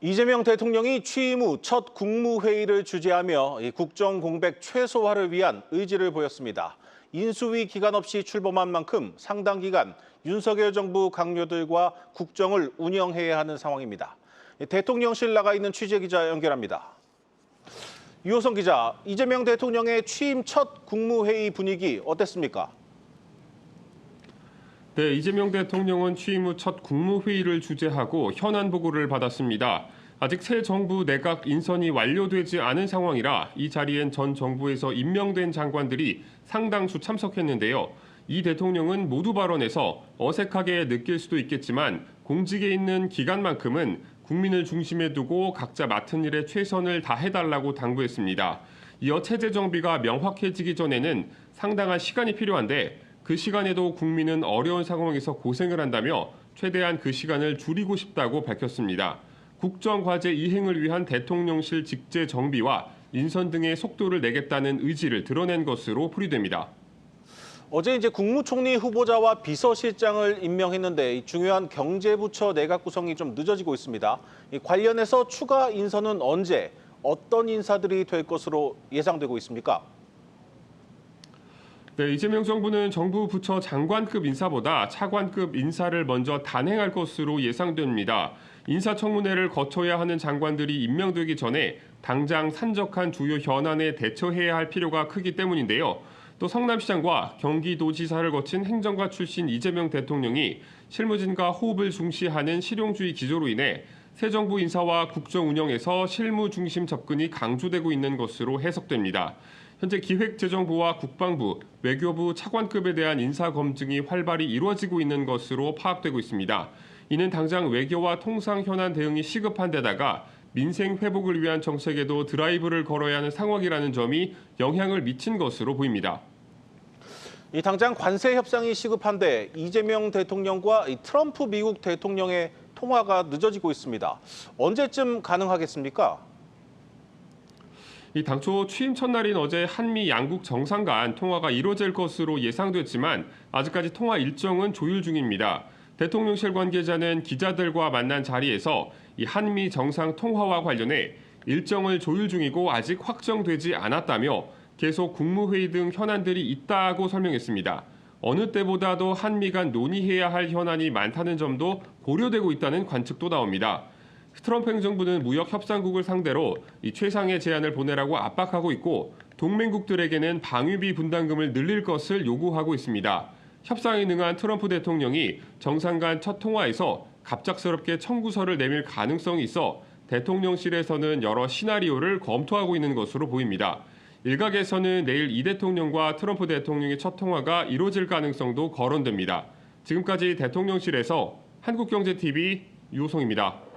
이재명 대통령이 취임 후 첫 국무회의를 주재하며 국정 공백 최소화를 위한 의지를 보였습니다. 인수위 기간 없이 출범한 만큼 상당 기간 윤석열 정부 강요들과 국정을 운영해야 하는 상황입니다. 대통령실 나가 있는 취재기자 연결합니다. 유호성 기자, 이재명 대통령의 취임 첫 국무회의 분위기 어땠습니까? 네, 이재명 대통령은 취임 후 첫 국무회의를 주재하고 현안 보고를 받았습니다. 아직 새 정부 내각 인선이 완료되지 않은 상황이라 이 자리엔 전 정부에서 임명된 장관들이 상당수 참석했는데요. 이 대통령은 모두 발언에서 어색하게 느낄 수도 있겠지만 공직에 있는 기간만큼은 국민을 중심에 두고 각자 맡은 일에 최선을 다해달라고 당부했습니다. 이어 체제 정비가 명확해지기 전에는 상당한 시간이 필요한데 그 시간에도 국민은 어려운 상황에서 고생을 한다며 최대한 그 시간을 줄이고 싶다고 밝혔습니다. 국정과제 이행을 위한 대통령실 직제 정비와 인선 등의 속도를 내겠다는 의지를 드러낸 것으로 풀이됩니다. 어제 국무총리 후보자와 비서실장을 임명했는데 중요한 경제부처 내각 구성이 좀 늦어지고 있습니다. 관련해서 추가 인선은 언제, 어떤 인사들이 될 것으로 예상되고 있습니까? 네, 이재명 정부는 정부 부처 장관급 인사보다 차관급 인사를 먼저 단행할 것으로 예상됩니다. 인사청문회를 거쳐야 하는 장관들이 임명되기 전에 당장 산적한 주요 현안에 대처해야 할 필요가 크기 때문인데요. 또 성남시장과 경기도지사를 거친 행정가 출신 이재명 대통령이 실무진과 호흡을 중시하는 실용주의 기조로 인해 새 정부 인사와 국정 운영에서 실무 중심 접근이 강조되고 있는 것으로 해석됩니다. 현재 기획재정부와 국방부, 외교부 차관급에 대한 인사 검증이 활발히 이루어지고 있는 것으로 파악되고 있습니다. 이는 당장 외교와 통상 현안 대응이 시급한 데다가 민생 회복을 위한 정책에도 드라이브를 걸어야 하는 상황이라는 점이 영향을 미친 것으로 보입니다. 당장 관세 협상이 시급한데 이재명 대통령과 트럼프 미국 대통령의 통화가 늦어지고 있습니다. 언제쯤 가능하겠습니까? 당초 취임 첫날인 어제 한미 양국 정상 간 통화가 이뤄질 것으로 예상됐지만 아직까지 통화 일정은 조율 중입니다. 대통령실 관계자는 기자들과 만난 자리에서 이 한미 정상 통화와 관련해 일정을 조율 중이고 아직 확정되지 않았다며 계속 국무회의 등 현안들이 있다고 설명했습니다. 어느 때보다도 한미 간 논의해야 할 현안이 많다는 점도 고려되고 있다는 관측도 나옵니다. 트럼프 행정부는 무역 협상국을 상대로 이 최상의 제안을 보내라고 압박하고 있고 동맹국들에게는 방위비 분담금을 늘릴 것을 요구하고 있습니다. 협상에 능한 트럼프 대통령이 정상 간 첫 통화에서 갑작스럽게 청구서를 내밀 가능성이 있어 대통령실에서는 여러 시나리오를 검토하고 있는 것으로 보입니다. 일각에서는 내일 이 대통령과 트럼프 대통령의 첫 통화가 이뤄질 가능성도 거론됩니다. 지금까지 대통령실에서 한국경제TV 유호성입니다.